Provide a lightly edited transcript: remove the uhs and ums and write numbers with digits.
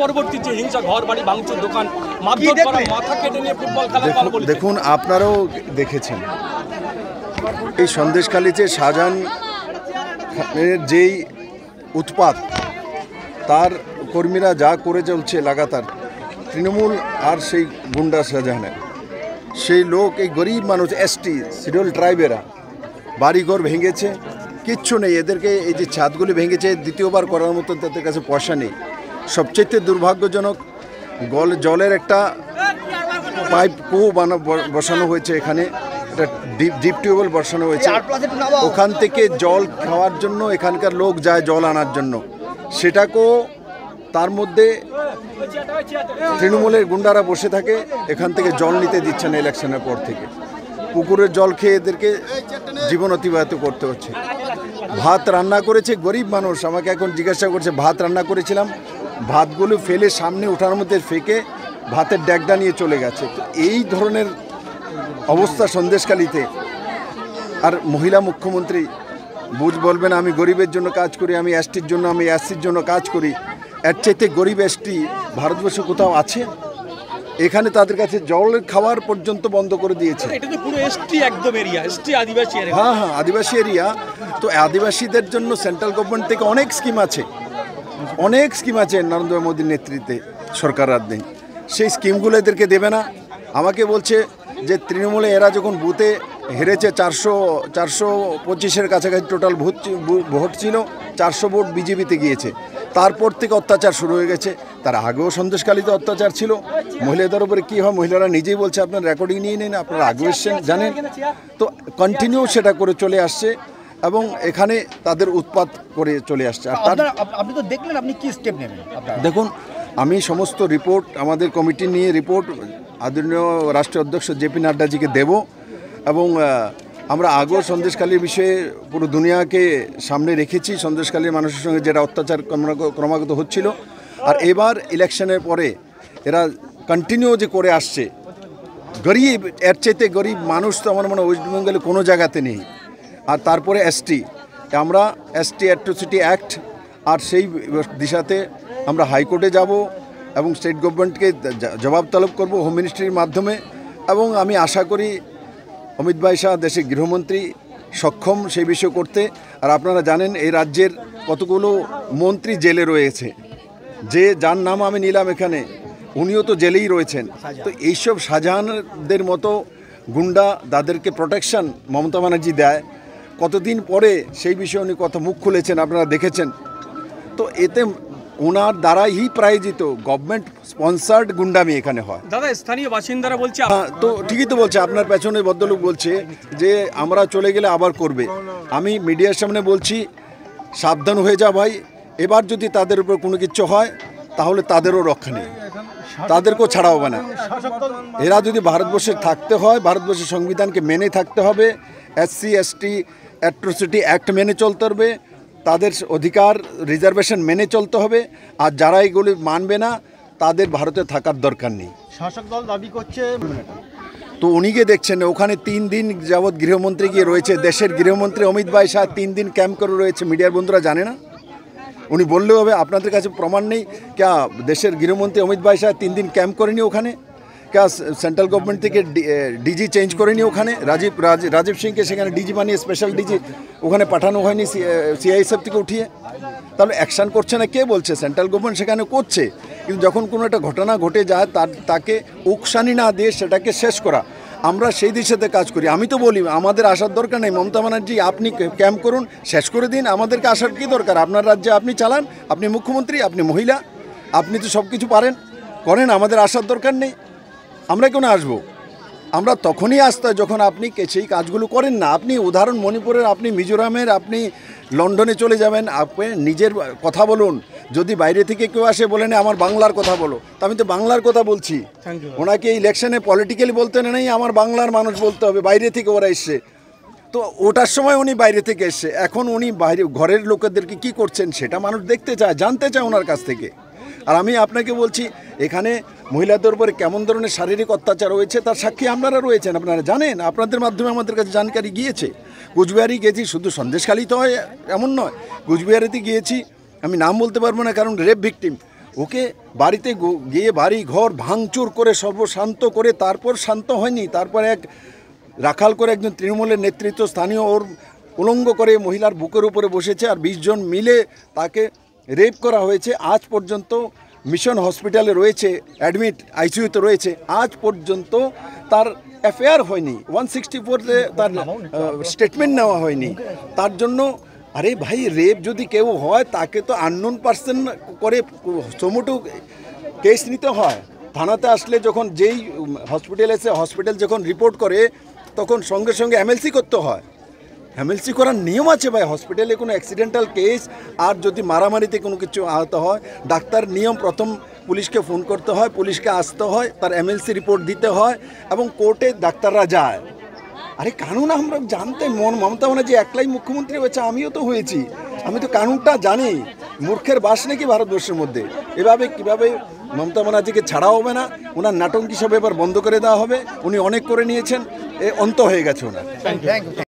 পরবর্তী যে হিংসা, ঘর বাড়ি ভাঙচুর, দোকান মারধর করা, মাথা কেটে নিয়ে ফুটবল খেলার পাল বলি। দেখুন, আপনারাও দেখেছেন এই সন্দেশখালীতে শাহজাহানের যেই উৎপাত, তার কর্মীরা যা করে চলছে লাগাতার, তৃণমূল আর সেই গুন্ডা শাহজাহানের সেই লোক, এই গরিব মানুষ, এসটি শিডিউল ট্রাইবেরা বাড়িঘর ভেঙেছে, কিচ্ছু নেই এদেরকে। এই যে ছাদগুলি ভেঙেছে, দ্বিতীয়বার করার মতো তাদের কাছে পয়সা নেই। সবচেয়ে দুর্ভাগ্যজনক, জলের একটা পাইপ বসানো হয়েছে এখানে, একটা ডিপ টিউবওয়েল বসানো হয়েছে, ওখান থেকে জল খাওয়ার জন্য এখানকার লোক যায় জল আনার জন্য, সেটাকেও তার মধ্যে তৃণমূলের গুন্ডারা বসে থাকে, এখান থেকে জল নিতে দিচ্ছে না ইলেকশনের পর থেকে। পুকুরের জল খেয়ে এদেরকে জীবন অতিবাহিত করতে হচ্ছে। ভাত রান্না করেছে গরিব মানুষ, আমাকে এখন জিজ্ঞাসা করছে ভাত রান্না করেছিলাম, ভাতগুলো ফেলে সামনে ওঠার মধ্যে ফেঁকে ভাতের ড্যাগটা নিয়ে চলে গেছে। তো এই ধরনের অবস্থা সন্দেশখালীতে। আর মহিলা মুখ্যমন্ত্রী বলবেন আমি গরিবের জন্য কাজ করি, আমি এসটির জন্য, আমি এসসির জন্য কাজ করি। এর চাইতে গরিব এসটি ভারতবর্ষে কোথাও আছে? এখানে তাদের কাছে জল খাওয়ার পর্যন্ত বন্ধ করে দিয়েছে। এটা তো পুরো এসটি একদম এরিয়া, এসটি আদিবাসী এরিয়া। হ্যাঁ, আদিবাসী এরিয়া। তো আদিবাসীদের জন্য সেন্ট্রাল গভর্নমেন্ট থেকে অনেক স্কিম আছে, নরেন্দ্র মোদীর নেতৃত্বে সরকার রাজ্যে। সেই স্কিমগুলো এদেরকে দেবে না। আমাকে বলছে যে তৃণমূলে এরা যখন বুথে হেরেছে, 425-এর কাছাকাছি টোটাল ভোট ছিল, 400 ভোট বিজেপিতে গিয়েছে। তারপর থেকে অত্যাচার শুরু হয়ে গেছে। তার আগেও সন্দেশখালীতে অত্যাচার ছিল। মহিলাদের উপরে কী হয় মহিলারা নিজেই বলছে, আপনার রেকর্ডিং নিয়ে নিন, আপনারা আগেও এসছেন জানেন। তো কন্টিনিউ সেটা করে চলে আসছে এবং এখানে তাদের উৎপাত করে চলে আসছে। আর আপনি তো দেখলেন, আপনি কি স্টেপ নেবেন? দেখুন, আমি সমস্ত রিপোর্ট আমাদের কমিটি নিয়ে রিপোর্ট আদরণীয় রাষ্ট্রীয় অধ্যক্ষ জেপি নাড্ডাজিকে দেব এবং আমরা আগেও সন্দেশখালীর বিষয়ে পুরো দুনিয়াকে সামনে রেখেছি। সন্দেশখালীর মানুষের সঙ্গে যেটা অত্যাচার ক্রমাগত হচ্ছিল, আর এবার ইলেকশনের পরে এরা কন্টিনিউ যে করে আসছে। গরিব, এর চাইতে গরিব মানুষ তো আমার মনে হয় ওয়েস্ট বেঙ্গলে কোনো জায়গাতে নেই। আর তারপরে এসটি, আমরা এসটি অ্যাট্রোসিটি অ্যাক্ট, আর সেই দিশাতে আমরা হাইকোর্টে যাব এবং স্টেট গভর্নমেন্টকে জবাব তলব করব হোম মিনিস্ট্রির মাধ্যমে। এবং আমি আশা করি অমিত ভাই শাহ দেশের গৃহমন্ত্রী সক্ষম সেই বিষয় করতে। আর আপনারা জানেন এই রাজ্যের কতগুলো মন্ত্রী জেলে রয়েছে, যার নাম আমি নিলাম এখানে, উনিও তো জেলেই রয়েছেন। তো এইসব শাহজাহানদের মতো গুন্ডা তাদেরকে প্রোটেকশন মমতা ব্যানার্জি দেয়, কতদিন পরে সেই বিষয়ে উনি কত মুখ খুলেছেন আপনারা দেখেছেন। তো এতে ওনার দ্বারাই প্রায়োজিত গভর্নমেন্ট স্পন্সার্ড গুন্ডামি এখানে হয়। দাদা, স্থানীয় বাসিন্দারা বলছে। হ্যাঁ, তো ঠিকই তো বলছে, আপনার পেছনে ভদ্রলোক বলছে যে আমরা চলে গেলে আবার করবে। আমি মিডিয়ার সামনে বলছি, সাবধান হয়ে যা ভাই, এবার যদি তাদের উপর কোনো কিছু হয় তাহলে তাদেরও রক্ষা নেই, তাদেরকেও ছাড়া হবে না। এরা যদি ভারতবর্ষে থাকতে হয়, ভারতবর্ষের সংবিধানকে মেনে থাকতে হবে, এসসি এসটি অ্যাট্রোসিটি অ্যাক্ট মেনে চলতে হবে, তাদের অধিকার রিজার্ভেশন মেনে চলতে হবে। আর যারা এগুলি মানবে না তাদের ভারতে থাকার দরকার নেই। শাসক দল দাবি করছে, তো উনিকে দেখছেন ওখানে 3 দিন যাবৎ গৃহমন্ত্রী গিয়ে রয়েছে। দেশের গৃহমন্ত্রী অমিত ভাই শাহ 3 দিন ক্যাম্প করে রয়েছে, মিডিয়ার বন্ধুরা জানে না। উনি বললেও হবে, আপনাদের কাছে প্রমাণ নেই ক্যা? দেশের গৃহমন্ত্রী অমিত ভাই শাহ 3 দিন ক্যাম্প করেনি ওখানে? ক্যা সেন্ট্রাল গভর্নমেন্ট থেকে ডিজি চেঞ্জ করেনি ওখানে? রাজীব সিংকে সেখানে ডিজি বানিয়ে স্পেশাল ডিজি ওখানে পাঠানো হয়নি সিআইএসএফ থেকে উঠিয়ে? তাহলে অ্যাকশান করছে না কে বলছে? সেন্ট্রাল গভর্নমেন্ট সেখানে করছে। কিন্তু যখন কোনো একটা ঘটনা ঘটে যায় তাকে উকসানি না দিয়ে সেটাকে শেষ করা, আমরা সেই দিশাতে কাজ করি। আমি তো বলি আমাদের আসার দরকার নেই। মমতা ব্যানার্জি আপনি ক্যাম্প করুন, শেষ করে দিন, আমাদেরকে আসার কী দরকার? আপনার রাজ্যে আপনি চালান, আপনি মুখ্যমন্ত্রী, আপনি মহিলা, আপনি তো সব কিছু করেন, আমাদের আসার দরকার নেই। আমরা কেন আসবো? আমরা তখনই আসতে হয় যখন আপনি সেই কাজগুলো করেন না। আপনি উদাহরণ মণিপুরের, আপনি মিজোরামের, আপনি লন্ডনে চলে যাবেন, আপনি নিজের কথা বলুন। যদি বাইরে থেকে কেউ আসে বলেন আমার বাংলার কথা বলো, তো আমি তো বাংলার কথা বলছি। ওনাকে ইলেকশনে পলিটিক্যালি বলতে নেই, আমার বাংলার মানুষ বলতে হবে। বাইরে থেকে ওরা এসছে, তো ওটার সময় উনি বাইরে থেকে এসছে। এখন উনি বাইরে ঘরের লোকেদেরকে কি করছেন সেটা মানুষ দেখতে চায়, জানতে চায় ওনার কাছ থেকে। আর আমি আপনাকে বলছি, এখানে মহিলাদের উপরে কেমন ধরনের শারীরিক অত্যাচার হয়েছে তার সাক্ষী আপনারা রয়েছেন, আপনারা জানেন, আপনাদের মাধ্যমে আমাদের কাছে জানকারি গিয়েছে। কুচবিহারি গেছি, শুধু সন্দেশখালী তো হয় এমন নয়, কুচবিহারিতে গিয়েছি, আমি নাম বলতে পারবো না কারণ রেপ ভিকটিম, ওকে বাড়িতে গিয়ে বাড়ি ঘর ভাঙচুর করে সর্বশান্ত করে তারপর শান্ত হয়নি, তারপর এক রাখাল করে একজন তৃণমূলের নেতৃত্ব স্থানীয় ওর উলঙ্গ করে মহিলার বুকের উপরে বসেছে আর 20 জন মিলে তাকে রেপ করা হয়েছে। আজ পর্যন্ত মিশন হসপিটালে রয়েছে, অ্যাডমিট আইসিইউতে রয়েছে, আজ পর্যন্ত তার এফআইআর হয়নি, 164-তে তার স্টেটমেন্ট নেওয়া হয়নি। তার জন্য আরে ভাই, রেপ যদি কেউ হয় তাকে তো আননোন পার্সন করে সমুটো কেস নিতে হয়। থানাতে আসলে যখন যেই হসপিটাল এসে হসপিটাল যখন রিপোর্ট করে তখন সঙ্গে সঙ্গে এমএলসি করতে হয়। এমএলসি করার নিয়ম আছে ভাই। হসপিটালে কোনো অ্যাক্সিডেন্টাল কেস আর যদি মারামারিতে কোনো কিছু আহত হয়, ডাক্তার নিয়ম প্রথম পুলিশকে ফোন করতে হয়, পুলিশকে আসতে হয়, তার এমএলসি রিপোর্ট দিতে হয় এবং কোর্টে ডাক্তাররা যায়। আরে কানুন আমরা জানতে মমতা ব্যানার্জি একলাই মুখ্যমন্ত্রী হয়েছে, আমিও তো হয়েছি, আমি তো কানুনটা জানি। মূর্খের বাস নাকি ভারতবর্ষের মধ্যে? এভাবে কিভাবে মমতা ব্যানার্জিকে ছাড়া হবে না, ওনার নাটক হিসাবে এবার বন্ধ করে দেওয়া হবে। উনি অনেক করে নিয়েছেন, অন্ত হয়ে গেছে ওনার। Thank you.